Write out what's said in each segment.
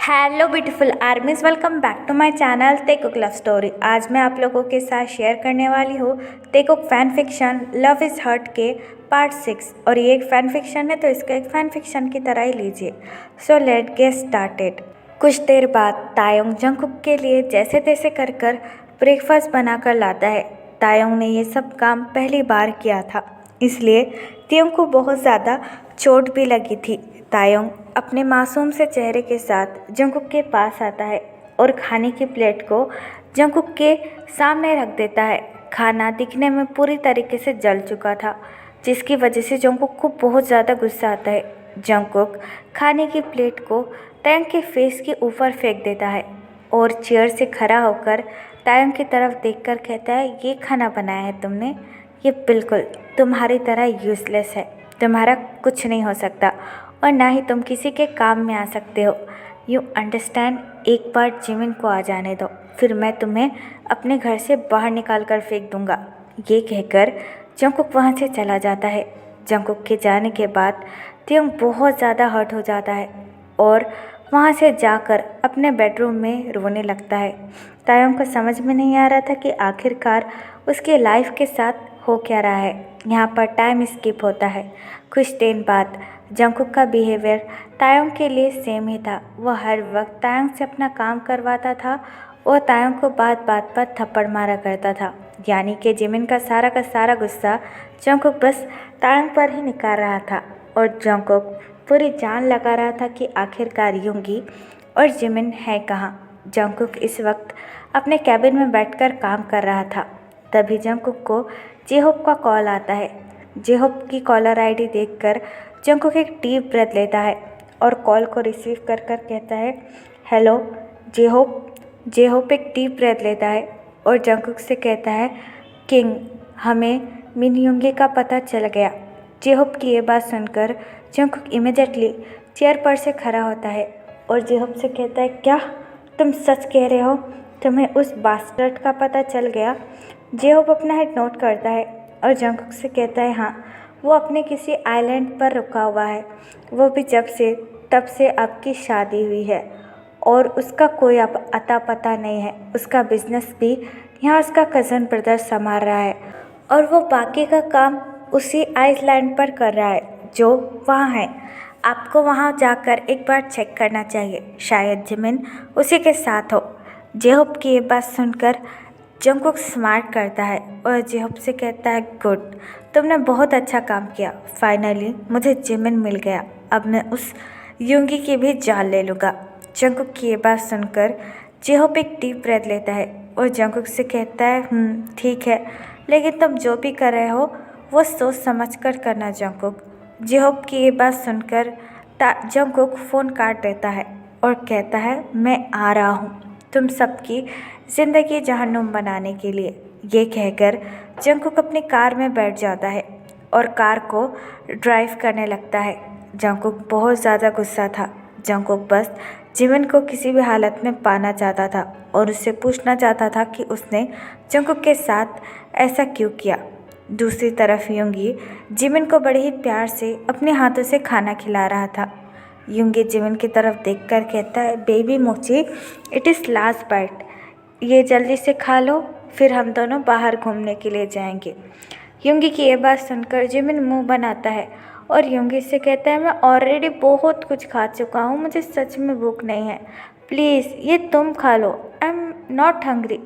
Hello beautiful armies, welcome back to my channel Taekook love story. आज मैं आप लोगों के साथ शेयर करने वाली हूँ Taekook fan fiction love is hurt के पार्ट 6। और ये एक फैन फिक्शन है तो इसको एक फैन फिक्शन की तरह ही लीजिए। So let get started. कुछ देर बाद तायोंग जंगकुक के लिए जैसे तैसे कर ब्रेकफास्ट बनाकर लाता है। तायोंग ने ये सब काम पहली बार किया था, इसलिए तियोंग को बहुत ज़्यादा चोट भी लगी थी। तायोंग अपने मासूम से चेहरे के साथ जंगकुक के पास आता है और खाने की प्लेट को जंगकुक के सामने रख देता है। खाना दिखने में पूरी तरीके से जल चुका था, जिसकी वजह से जंगकुक को बहुत ज़्यादा गुस्सा आता है। जंगकुक खाने की प्लेट को तायोंग के फेस के ऊपर फेंक देता है और चेयर से खड़ा होकर तायोंग की तरफ देखकर कहता है, ये खाना बनाया है तुमने? ये बिल्कुल तुम्हारी तरह यूज़लेस है। तुम्हारा कुछ नहीं हो सकता और ना ही तुम किसी के काम में आ सकते हो। You understand? एक बार जिमिन को आ जाने दो, फिर मैं तुम्हें अपने घर से बाहर निकाल कर फेंक दूंगा। ये कहकर जंगकुक वहाँ से चला जाता है। जंगकुक के जाने के बाद तियोंग बहुत ज़्यादा हर्ट हो जाता है और वहाँ से जाकर अपने बेडरूम में रोने लगता है। तायोंग को समझ में नहीं आ रहा था कि आखिरकार उसके लाइफ के साथ हो क्या रहा है। यहाँ पर टाइम स्किप होता है। कुछ दिन बाद जंगकुक का बिहेवियर तायोंग के लिए सेम ही था। वह हर वक्त तायोंग से अपना काम करवाता था और तायोंग को बात बात पर थप्पड़ मारा करता था। यानी कि जिमिन का सारा गुस्सा जंगकुक बस तायोंग पर ही निकाल रहा था और जंगकुक पूरी जान लगा रहा था कि आखिरकार युंगी और जिमिन है कहाँ। जंगकुक इस वक्त अपने कैबिन में बैठकर काम कर रहा था। तभी जंगकुक को जेहोप का कॉल आता है। जेहोप की कॉलर आईडी देखकर जंगकुक एक डीप ब्रेथ लेता है और कॉल को रिसीव कर कहता है, हेलो जेहोप। जेहोप एक डीप ब्रेथ लेता है और जंगकुक से कहता है, किंग, हमें मिन युंगी का पता चल गया। जेहोप की ये बात सुनकर जंगकुक इमीडिएटली चेयर पर से खड़ा होता है और जेहोप से कहता है, क्या तुम सच कह रहे हो? तुम्हें उस बास्टर्ड का पता चल गया? जेहोप अपना हेड नोट करता है और जंगकुक से कहता है, हाँ, वो अपने किसी आइलैंड पर रुका हुआ है। वो भी तब से आपकी शादी हुई है और उसका कोई अब अता पता नहीं है। उसका बिजनेस भी यहाँ उसका कज़न ब्रदर संभाल रहा है और वो बाकी का काम उसी आइलैंड पर कर रहा है जो वहाँ है। आपको वहाँ जाकर एक बार चेक करना चाहिए, शायद जिमिन उसी के साथ हो। जेहोप की ये बात सुनकर जंगकुक स्मार्ट करता है और जेहोप से कहता है, गुड, तुमने बहुत अच्छा काम किया। फाइनली मुझे जिमिन मिल गया। अब मैं उस युंगी की भी जान ले लूँगा। जंगकुक की ये बात सुनकर जेहोप एक डीप ब्रेथ लेता है और जंगकुक से कहता है, ठीक है, लेकिन तुम जो भी कर रहे हो वो सोच समझ कर करना। जंगकुक। जेहोप की ये बात सुनकर जंगकुक फ़ोन काट देता है और कहता है, मैं आ रहा हूँ तुम सबकी ज़िंदगी जहन्नुम बनाने के लिए। ये कहकर जंगकुक अपनी कार में बैठ जाता है और कार को ड्राइव करने लगता है। जंगकुक बहुत ज़्यादा गुस्सा था। जंगकुक बस जिमिन को किसी भी हालत में पाना चाहता था और उससे पूछना चाहता था कि उसने जंगकुक के साथ ऐसा क्यों किया। दूसरी तरफ युंगी जिमिन को बड़े ही प्यार से अपने हाथों से खाना खिला रहा था। युंगी जिमिन की तरफ देखकर कहता है, बेबी मोची, इट इज़ लास्ट बाइट, ये जल्दी से खा लो, फिर हम दोनों बाहर घूमने के लिए जाएंगे। युंगी की ये बात सुनकर जिमिन मुंह बनाता है और युंगी से कहता है, मैं ऑलरेडी बहुत कुछ खा चुका हूँ, मुझे सच में भूख नहीं है, प्लीज़ ये तुम खा लो, I am not hungry.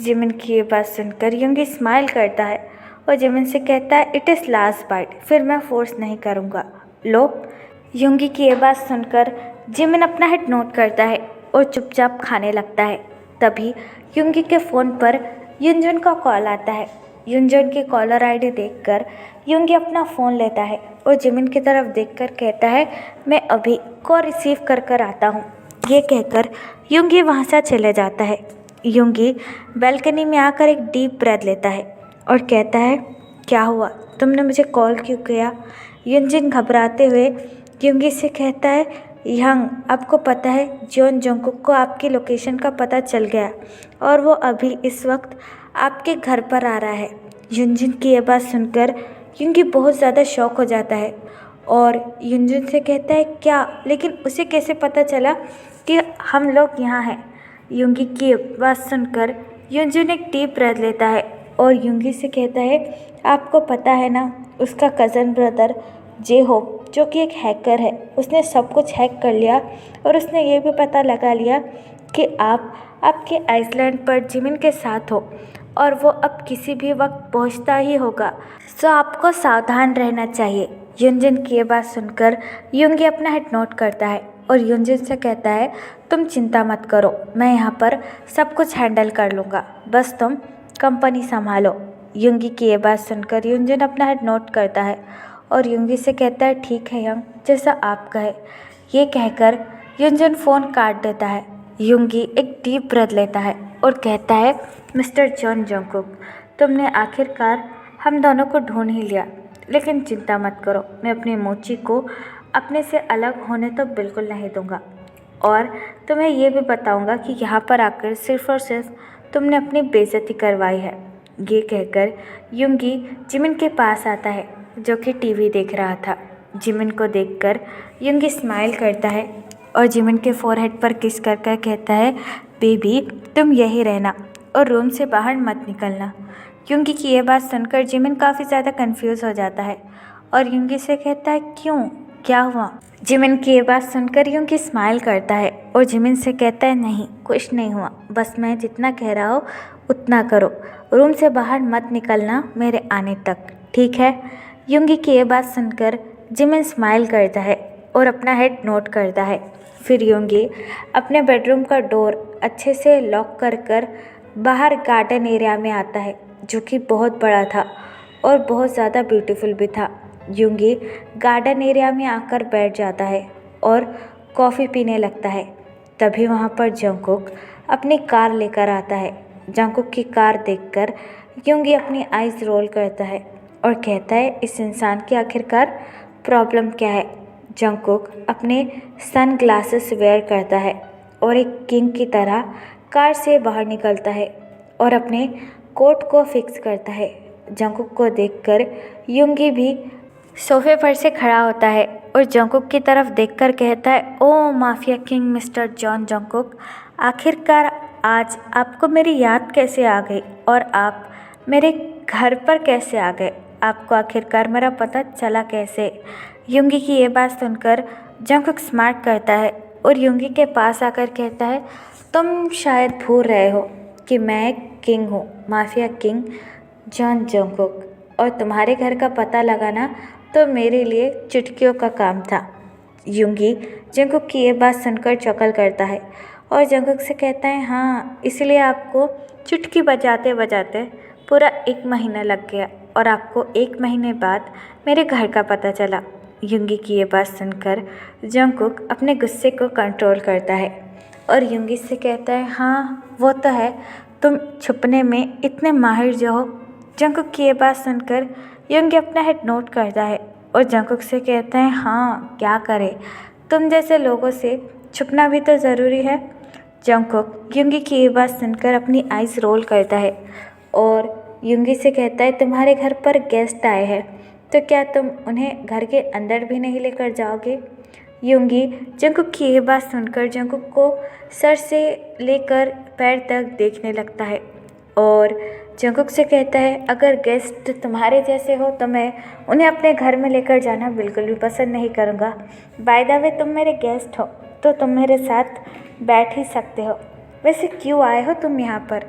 Jimin की ये बात सुनकर युंगी स्माइल करता है और जिमिन से कहता है, इट इज़ लास्ट बाइट, फिर मैं फोर्स नहीं करूँगा, लो। युंगी की ये बात सुनकर जिमिन अपना हेड नोट करता है और चुपचाप खाने लगता है। तभी युंगी के फ़ोन पर युनजुन का कॉल आता है। युनजुन की कॉलर आईडी देखकर युंगी अपना फ़ोन लेता है और जिमिन की तरफ देखकर कहता है, मैं अभी कॉल रिसीव कर आता हूँ। ये कहकर युंगी वहाँ से चले जाता है। युंगी बालकनी में आकर एक डीप ब्रेथ लेता है और कहता है, क्या हुआ, तुमने मुझे कॉल क्यों किया? युनजुन घबराते हुए युंगी से कहता है, यंग, आपको पता है जंगकुक को आपकी लोकेशन का पता चल गया और वो अभी इस वक्त आपके घर पर आ रहा है। युनजुन की ये बात सुनकर युंगी बहुत ज़्यादा शॉक हो जाता है और युनजुन से कहता है, क्या, लेकिन उसे कैसे पता चला कि हम लोग यहाँ हैं। युंगी की बात सुनकर युनजुन एक डीप ब्रेथ लेता है और युंगी से कहता है, आपको पता है ना, उसका कज़न ब्रदर जे होप जो कि एक हैकर है, उसने सब कुछ हैक कर लिया और उसने ये भी पता लगा लिया कि आप आपके आइसलैंड पर जिमिन के साथ हो और वो अब किसी भी वक्त पहुंचता ही होगा। सो आपको सावधान रहना चाहिए। युनजिन की ये बात सुनकर युंगी अपना हेड नोट करता है और युनजिन से कहता है, तुम चिंता मत करो, मैं यहाँ पर सब कुछ हैंडल कर लूँगा, बस तुम कंपनी संभालो। युंगी की ये बात सुनकर युनजिन अपना हेड नोट करता है और युंगी से कहता है, ठीक है यंग, जैसा आप कहे। ये कहकर युनजिन फ़ोन काट देता है। युंगी एक डीप ब्रेथ लेता है और कहता है, मिस्टर जॉन जंगकुक, तुमने आखिरकार हम दोनों को ढूंढ ही लिया, लेकिन चिंता मत करो, मैं अपनी मोची को अपने से अलग होने तो बिल्कुल नहीं दूंगा और तुम्हें ये भी बताऊंगा कि यहाँ पर आकर सिर्फ और सिर्फ तुमने अपनी बेइज्जती करवाई है। ये कहकर युंगी जिमिन के पास आता है जो कि टीवी देख रहा था। जिमिन को देखकर युंगी स्माइल करता है और जिमिन के फोरहेड पर किस कर कर कहता है, बेबी तुम यही रहना और रूम से बाहर मत निकलना। युंगी की ये बात सुनकर जिमिन काफ़ी ज़्यादा कंफ्यूज हो जाता है और युंगी से कहता है, क्यों, क्या हुआ? जिमिन की ये बात सुनकर युंगी स्माइल करता है और जिमिन से कहता है, नहीं कुछ नहीं हुआ, बस मैं जितना कह रहा हूँ उतना करो, रूम से बाहर मत निकलना मेरे आने तक, ठीक है? युंगी की ये बात सुनकर जिमिन स्माइल करता है और अपना हेड नोट करता है। फिर युंगी अपने बेडरूम का डोर अच्छे से लॉक कर बाहर गार्डन एरिया में आता है जो कि बहुत बड़ा था और बहुत ज़्यादा ब्यूटीफुल भी था। युंगी गार्डन एरिया में आकर बैठ जाता है और कॉफ़ी पीने लगता है। तभी वहाँ पर जंगकुक अपनी कार लेकर आता है। जंगकुक की कार देखकर युंगी अपनी आइज़ रोल करता है और कहता है, इस इंसान की आखिरकार प्रॉब्लम क्या है? जंगकुक अपने सन ग्लासेस वेयर करता है और एक किंग की तरह कार से बाहर निकलता है और अपने कोट को फिक्स करता है। जंगकुक को देखकर युंगी भी सोफे पर से खड़ा होता है और जंगकुक की तरफ देखकर कहता है, oh mafia king mister John Jungkook, आखिरकार आज आपको मेरी याद कैसे आ गई और आप मेरे घर पर कैसे आ गए? आपको आखिरकार मेरा पता चला कैसे? युंगी की ये बात सुनकर जंगकुक स्मार्ट करता है और युंगी के पास आकर कहता है, तुम शायद भूल रहे हो कि मैं एक किंग हूँ, माफिया किंग जॉन जंगकुक, और तुम्हारे घर का पता लगाना तो मेरे लिए चुटकियों का काम था। युंगी जंगकुक की ये बात सुनकर चौकल करता है और जंगकुक से कहता है, हाँ इसलिए आपको चुटकी बजाते बजाते पूरा 1 महीना लग गया और आपको 1 महीने बाद मेरे घर का पता चला। युंगी की ये बात सुनकर जंगकुक अपने गुस्से को कंट्रोल करता है और युंगी से कहता है, हाँ वो तो है, तुम छुपने में इतने माहिर जो हो। जंगकुक की ये बात सुनकर युंगी अपना हेड नोट करता है और जंगकुक से कहता है, हाँ क्या करे, तुम जैसे लोगों से छुपना भी तो ज़रूरी है। जंगकुक युंगी की ये बात सुनकर अपनी आइज़ रोल करता है और युंगी से कहता है, तुम्हारे घर पर गेस्ट आए हैं तो क्या तुम उन्हें घर के अंदर भी नहीं लेकर जाओगे? युंगी जंगकुक की ये बात सुनकर जंगकुक को सर से लेकर पैर तक देखने लगता है और जंगकुक से कहता है, अगर गेस्ट तुम्हारे जैसे हो तो मैं उन्हें अपने घर में लेकर जाना बिल्कुल भी पसंद नहीं करूँगा। बाय द वे तुम मेरे गेस्ट हो तो तुम मेरे साथ बैठ ही सकते हो, वैसे क्यों आए हो तुम यहाँ पर?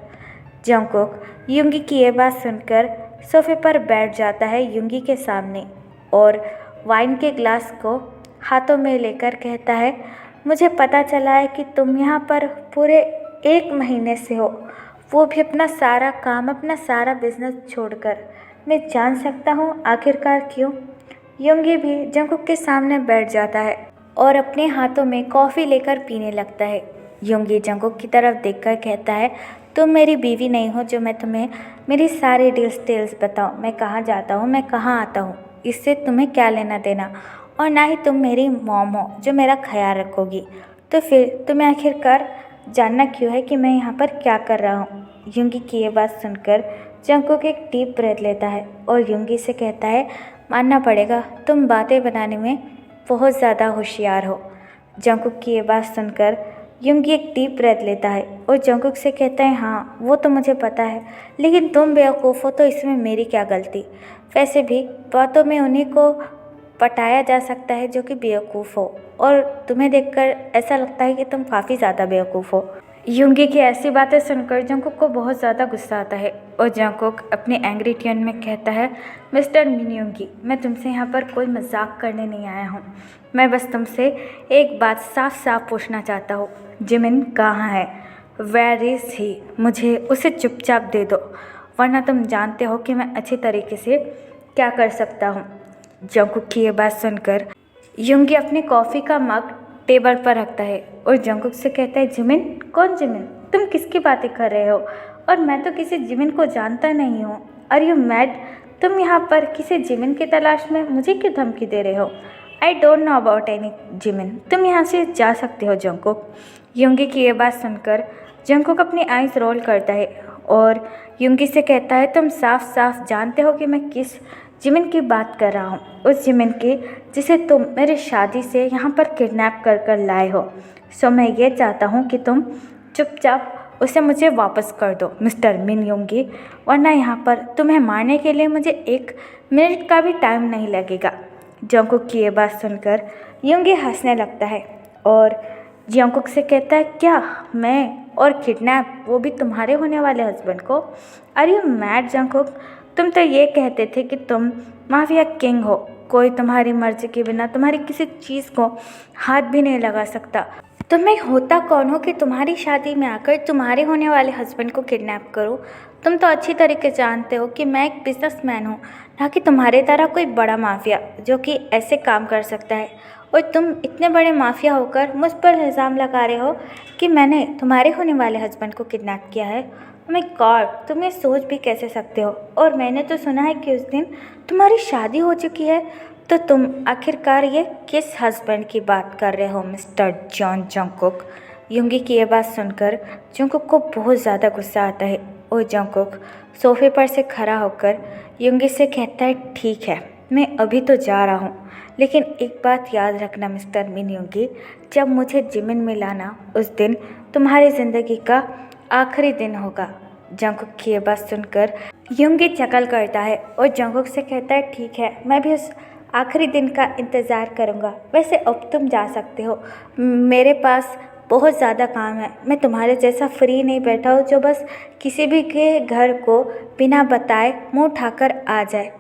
जंगकुक युंगी की ये बात सुनकर सोफे पर बैठ जाता है युंगी के सामने और वाइन के ग्लास को हाथों में लेकर कहता है, मुझे पता चला है कि तुम यहाँ पर पूरे 1 महीने से हो, वो भी अपना सारा काम, अपना सारा बिजनेस छोड़कर। मैं जान सकता हूँ आखिरकार क्यों? युंगी भी जंगकुक के सामने बैठ जाता है और अपने हाथों में कॉफ़ी लेकर पीने लगता है। युंगी जंगकुक की तरफ देखकर कहता है, तुम मेरी बीवी नहीं हो जो मैं तुम्हें मेरी सारी डिटेल्स बताऊँ, मैं कहाँ जाता हूँ, मैं कहाँ आता हूँ, इससे तुम्हें क्या लेना देना, और ना ही तुम मेरी मॉम हो जो मेरा ख्याल रखोगी। तो फिर तुम्हें आखिरकार जानना क्यों है कि मैं यहाँ पर क्या कर रहा हूँ? युंगी की ये बात सुनकर जंगकुक एक डीप ब्रेथ लेता है और युंगी से कहता है, मानना पड़ेगा तुम बातें बनाने में बहुत ज़्यादा होशियार हो। जंगकुक की ये बात सुनकर युंगी एक डीप ब्रेथ लेता है और जंगकुक से कहता है, हाँ वो तो मुझे पता है, लेकिन तुम बेवकूफ़ हो तो इसमें मेरी क्या गलती। वैसे भी बातों में उन्हीं को पटाया जा सकता है जो कि बेवकूफ़ हो, और तुम्हें देखकर ऐसा लगता है कि तुम काफ़ी ज़्यादा बेवकूफ़ हो। युंगी की ऐसी बातें सुनकर जंगकुक को बहुत ज़्यादा गुस्सा आता है और जंगकुक अपने एंग्री टोन में कहता है, मिस्टर मिन युंगी, मैं तुमसे यहाँ पर कोई मजाक करने नहीं आया हूँ। मैं बस तुमसे एक बात साफ साफ पूछना चाहता हूँ, जिमिन कहाँ है? वेयर इज़ ही? मुझे उसे चुपचाप दे दो, वरना तुम जानते हो कि मैं अच्छी तरीके से क्या कर सकता हूँ। जंगकुक की ये बात सुनकर युंगी अपने कॉफ़ी का मग टेबल पर रखता है और जंगकुक से कहता है, जिमिन? कौन जिमिन? तुम किसकी बातें कर रहे हो? और मैं तो किसी जिमिन को जानता नहीं हूँ। Are you mad? तुम यहाँ पर किसी जिमिन की तलाश में मुझे क्यों धमकी दे रहे हो? I don't know about any Jimin. तुम यहाँ से जा सकते हो जंगकुक। युंगी की ये बात सुनकर जंगकुक अपनी आइज़ रोल करता है और युंगी से कहता है, तुम साफ साफ जानते हो कि मैं किस जिमिन की बात कर रहा हूँ, उस जिमिन की जिसे तुम मेरी शादी से यहाँ पर किडनैप कर कर लाए हो। सो मैं ये चाहता हूँ कि तुम चुपचाप उसे मुझे वापस कर दो मिस्टर मिन युंगी, वरना यहाँ पर तुम्हें मारने के लिए मुझे 1 मिनट का भी टाइम नहीं लगेगा। जंगकुक की ये बात सुनकर युंगी हंसने लगता है और जंगकुक से कहता है, क्या मैं? और किडनैप, वो भी तुम्हारे होने वाले हस्बैंड को? Are you mad Jungkook? तुम तो ये कहते थे कि तुम माफिया किंग हो, कोई तुम्हारी मर्जी के बिना तुम्हारी किसी चीज़ को हाथ भी नहीं लगा सकता। तो मैं होता कौन हो कि तुम्हारी शादी में आकर तुम्हारे होने वाले हस्बैंड को किडनैप करूं? तुम तो अच्छी तरीके से जानते हो कि मैं एक बिजनेसमैन हूं, ना कि तुम्हारे तरह कोई बड़ा माफिया जो कि ऐसे काम कर सकता है। और तुम इतने बड़े माफिया होकर मुझ पर इल्ज़ाम लगा रहे हो कि मैंने तुम्हारे होने वाले हस्बैंड को किडनैप किया है। माय गॉड, तुम ये सोच भी कैसे सकते हो? और मैंने तो सुना है कि उस दिन तुम्हारी शादी हो चुकी है, तो तुम आखिरकार ये किस हस्बैंड की बात कर रहे हो मिस्टर जॉन जंगकुक? युंगी की ये बात सुनकर जंगकुक को बहुत ज़्यादा गुस्सा आता है और जंगकुक सोफे पर से खड़ा होकर युंगी से कहता है, ठीक है, मैं अभी तो जा रहा हूँ, लेकिन एक बात याद रखना मिस्टर मिन युंगी, जब मुझे जिमिन मिलाना उस दिन तुम्हारी ज़िंदगी का आखिरी दिन होगा। जंगकुक की ये बात सुनकर युंगी चकल करता है और जंगकुक से कहता है, ठीक है, मैं भी उस आखिरी दिन का इंतज़ार करूँगा। वैसे अब तुम जा सकते हो, मेरे पास बहुत ज़्यादा काम है। मैं तुम्हारे जैसा फ्री नहीं बैठा हूँ जो बस किसी भी के घर को बिना बताए मुँह उठाकर आ जाए।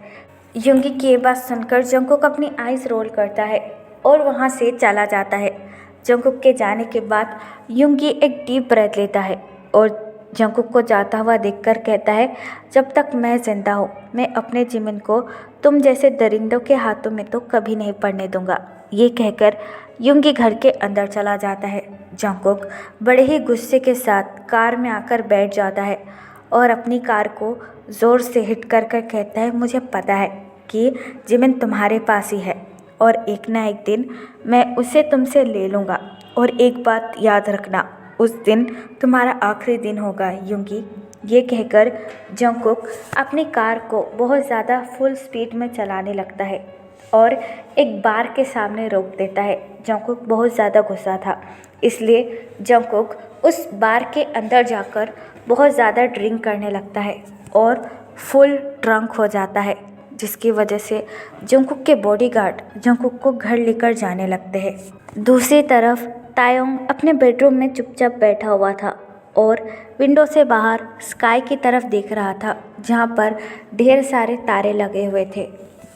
युंगी की ये बात सुनकर जंगकुक अपनी आइज़ रोल करता है और वहाँ से चला जाता है। जंगकुक के जाने के बाद युंगी एक डीप ब्रेथ लेता है और जंगकुक को जाता हुआ देखकर कहता है, जब तक मैं ज़िंदा हूँ मैं अपने जिमिन को तुम जैसे दरिंदों के हाथों में तो कभी नहीं पड़ने दूंगा। ये कहकर युंगी घर के अंदर चला जाता है। जंगकुक बड़े ही गुस्से के साथ कार में आकर बैठ जाता है और अपनी कार को ज़ोर से हिट कर कर कहता है, मुझे पता है कि जिमिन तुम्हारे पास ही है और एक ना एक दिन मैं उसे तुमसे ले लूँगा, और एक बात याद रखना, उस दिन तुम्हारा आखिरी दिन होगा युंगी। ये कहकर जंगकुक अपनी कार को बहुत ज़्यादा फुल स्पीड में चलाने लगता है और एक बार के सामने रोक देता है। जंगकुक बहुत ज़्यादा गुस्सा था, इसलिए जंगकुक उस बार के अंदर जाकर बहुत ज़्यादा ड्रिंक करने लगता है और फुल ड्रंक हो जाता है, जिसकी वजह से जंगकुक के बॉडीगार्ड जंगकुक को घर लेकर जाने लगते हैं। दूसरी तरफ तायोंग अपने बेडरूम में चुपचाप बैठा हुआ था और विंडो से बाहर स्काई की तरफ देख रहा था, जहाँ पर ढेर सारे तारे लगे हुए थे।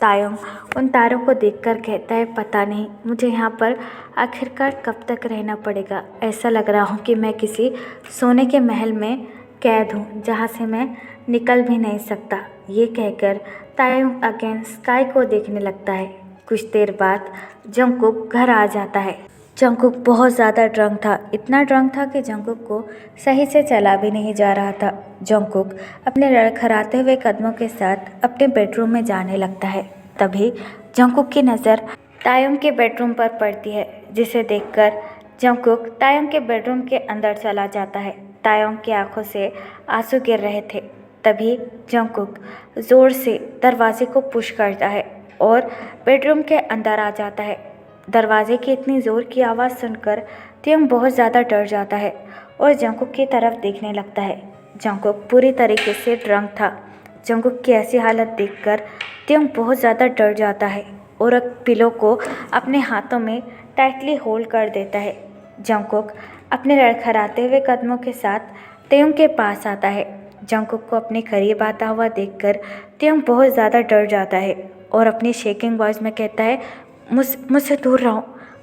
तायोंग उन तारों को देखकर कहता है, पता नहीं मुझे यहाँ पर आखिरकार कब तक रहना पड़ेगा। ऐसा लग रहा हूँ कि मैं किसी सोने के महल में कैद हूँ, जहाँ से मैं निकल भी नहीं सकता। ये कहकर तायोंग अगेन स्काई को देखने लगता है। कुछ देर बाद जंगकुक घर आ जाता है। जंगकुक बहुत ज़्यादा ड्रंक था, इतना ड्रंक था कि जंगकुक को सही से चला भी नहीं जा रहा था। जंगकुक अपने लड़खड़ाते हुए कदमों के साथ अपने बेडरूम में जाने लगता है। तभी जंगकुक की नज़र तायोंग के बेडरूम पर पड़ती है, जिसे देखकर जंगकुक तायोंग के बेडरूम के अंदर चला जाता है। तायोंग की आंखों से आंसू गिर रहे थे। तभी जंगकुक ज़ोर से दरवाजे को पुश करता है और बेडरूम के अंदर आ जाता है। दरवाजे की इतनी ज़ोर की आवाज़ सुनकर त्यौंग बहुत ज़्यादा डर जाता है और जंकुक की तरफ देखने लगता है। जंकुक पूरी तरीके से ड्रंक था। जंकुक की ऐसी हालत देखकर त्यौंग बहुत ज़्यादा डर जाता है और एक पिलो को अपने हाथों में टाइटली होल्ड कर देता है। जंकुक अपने लड़खड़ाते हुए कदमों के साथ त्यौंग के पास आता है। जंकुक को अपने करीब आता हुआ देखकर त्यौंग बहुत ज़्यादा डर जाता है और अपनी शेकिंग वॉइस में कहता है, मुझसे दूर रहो,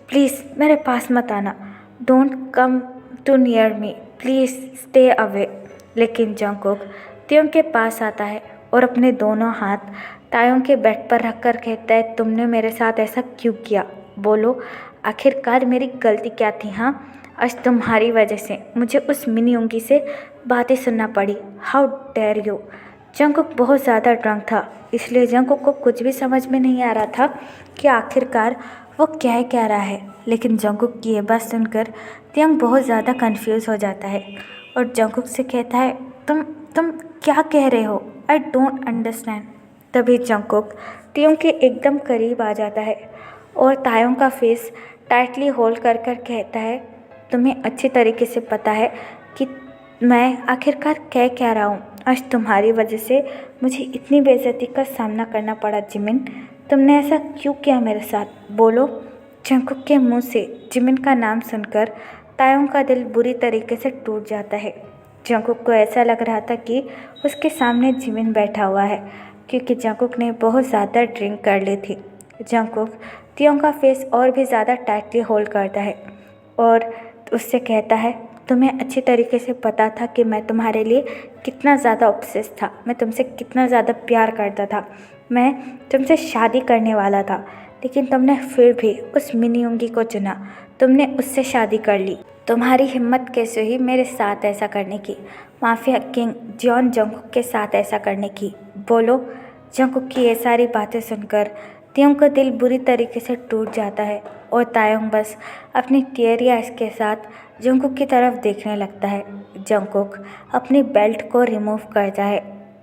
प्लीज़ मेरे पास मत आना, don't come too near me, please stay away. लेकिन जंकुक त्यौंग के पास आता है और अपने दोनों हाथ तायोंग के बेड पर रखकर कहता है, तुमने मेरे साथ ऐसा क्यों किया? बोलो, आखिरकार मेरी गलती क्या थी? हाँ, आज तुम्हारी वजह से मुझे उस मिनी उंगी से बातें सुनना पड़ी। How dare you. जंकुक बहुत ज़्यादा ड्रंक था, इसलिए जंकुक को कुछ भी समझ में नहीं आ रहा था कि आखिरकार वो कह रहा है। लेकिन जंकुक की ये बात सुनकर त्यौंग बहुत ज़्यादा कंफ्यूज हो जाता है और जंकुक से कहता है, तुम क्या कह रहे हो? I don't understand. तभी जंकुक त्यौंग के एकदम करीब आ जाता है और तायोंग का फेस टाइटली होल्ड कर कहता है, तुम्हें अच्छी तरीके से पता है कि मैं आखिरकार कह रहा हूँ। आज तुम्हारी वजह से मुझे इतनी बेइज्जती का सामना करना पड़ा जिमिन। तुमने ऐसा क्यों किया मेरे साथ? बोलो। जंकुक के मुंह से जिमिन का नाम सुनकर तायोंग का दिल बुरी तरीके से टूट जाता है। जंकुक को ऐसा लग रहा था कि उसके सामने जिमिन बैठा हुआ है, क्योंकि जंकुक ने बहुत ज़्यादा ड्रिंक कर ली थी। जंकुक त्यौंग का फेस और भी ज़्यादा टाइटली होल्ड करता है और उससे कहता है, तुम्हें अच्छी तरीके से पता था कि मैं तुम्हारे लिए कितना ज़्यादा ऑब्सेस था, मैं तुमसे कितना ज़्यादा प्यार करता था, मैं तुमसे शादी करने वाला था, लेकिन तुमने फिर भी उस मिनी उंगी को चुना, तुमने उससे शादी कर ली। तुम्हारी हिम्मत कैसे हुई मेरे साथ ऐसा करने की, माफिया किंग जॉन जंकुक के साथ ऐसा करने की? बोलो। जंकुक की ये सारी बातें सुनकर त्यौंग का दिल बुरी तरीके से टूट जाता है और तायोंग बस अपनी टीयरी आइज के साथ जंकुक की तरफ देखने लगता है। जंकुक अपनी बेल्ट को रिमूव करता है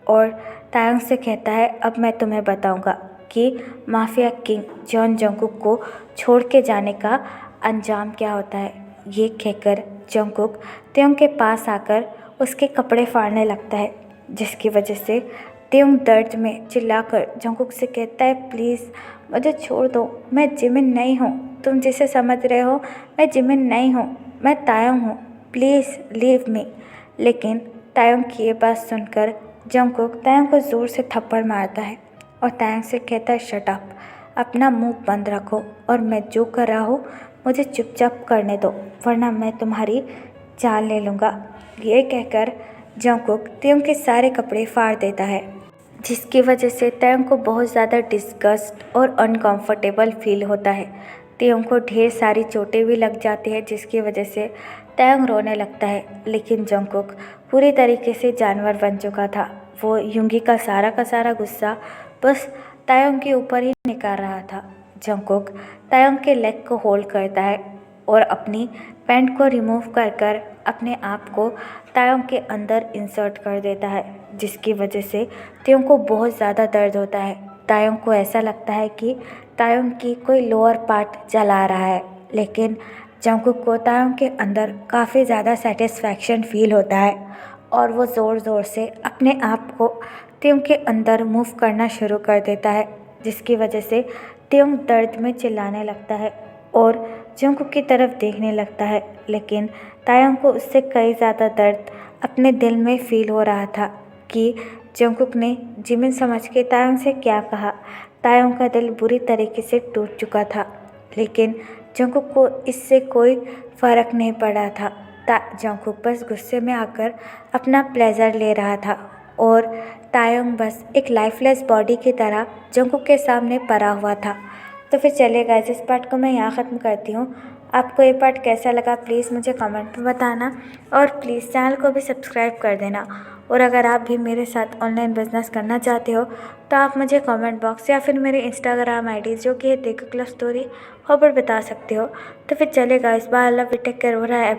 और तायोंग से कहता है, अब मैं तुम्हें बताऊंगा कि माफिया किंग जॉन जंकुक को छोड़ के जाने का अंजाम क्या होता है। ये कहकर जंकुक त्यौंग के पास आकर उसके कपड़े फाड़ने लगता है, जिसकी वजह से त्यौंग दर्द में चिल्लाकर जंकुक से कहता है, प्लीज़ मुझे छोड़ दो, मैं जिमिन नहीं हूँ, तुम जिसे समझ रहे हो मैं जिमिन नहीं हूँ, मैं तायोंग हूँ, प्लीज़ लीव मी। लेकिन तायोंग की ये बात सुनकर जंकुक तायोंग को ज़ोर से थप्पड़ मारता है और तायोंग से कहता है, शट अप, अपना मुंह बंद रखो और मैं जो कर रहा हूँ मुझे चुपचाप करने दो, वरना मैं तुम्हारी जान ले लूँगा। ये कहकर जंकुक त्यौंग के सारे कपड़े फाड़ देता है, जिसकी वजह से त्यौंग को बहुत ज़्यादा डिस्गस्ट और अनकंफर्टेबल फील होता है। त्यौंग को ढेर सारी चोटें भी लग जाती है, जिसकी वजह से त्यौंग रोने लगता है। लेकिन जंकुक पूरी तरीके से जानवर बन चुका था। वो युंगी का सारा गुस्सा बस त्यौंग के ऊपर ही निकाल रहा था। जंकुक त्यौंग के लेग को होल्ड करता है और अपनी पैंट को रिमूव कर अपने आप को त्यौंग के अंदर इंसर्ट कर देता है, जिसकी वजह से त्यौंग को बहुत ज़्यादा दर्द होता है। त्यौंग को ऐसा लगता है कि त्यौंग की कोई लोअर पार्ट जला रहा है, लेकिन जंकुक को त्यौंग के अंदर काफ़ी ज़्यादा सेटिस्फैक्शन फील होता है और वो ज़ोर से अपने आप को त्यौंग के अंदर मूव करना शुरू कर देता है, जिसकी वजह से त्यौंग दर्द में चिल्लाने लगता है और जंकुक की तरफ देखने लगता है। लेकिन त्यौंग को उससे कई ज़्यादा दर्द अपने दिल में फील हो रहा था कि जंकुक ने जिमिन समझ के त्यौंग से क्या कहा। त्यौंग का दिल बुरी तरीके से टूट चुका था, लेकिन जंकुक को इससे कोई फ़र्क नहीं पड़ा था। जंकुक बस गुस्से में आकर अपना प्लेजर ले रहा था और त्यौंग बस एक लाइफलेस बॉडी की तरह जंकुक के सामने पड़ा हुआ था। तो फिर चलिए गाइस, इस पार्ट को मैं यहाँ ख़त्म करती हूँ। आपको ये पार्ट कैसा लगा प्लीज़ मुझे कमेंट में बताना और प्लीज़ चैनल को भी सब्सक्राइब कर देना। और अगर आप भी मेरे साथ ऑनलाइन बिजनेस करना चाहते हो तो आप मुझे कमेंट बॉक्स या फिर मेरे इंस्टाग्राम आईडी जो कि है देखो क्लब स्टोरी, वहाँ पर बता सकते हो। तो फिर चलिए guys, bye, love you, take care, हो रहा है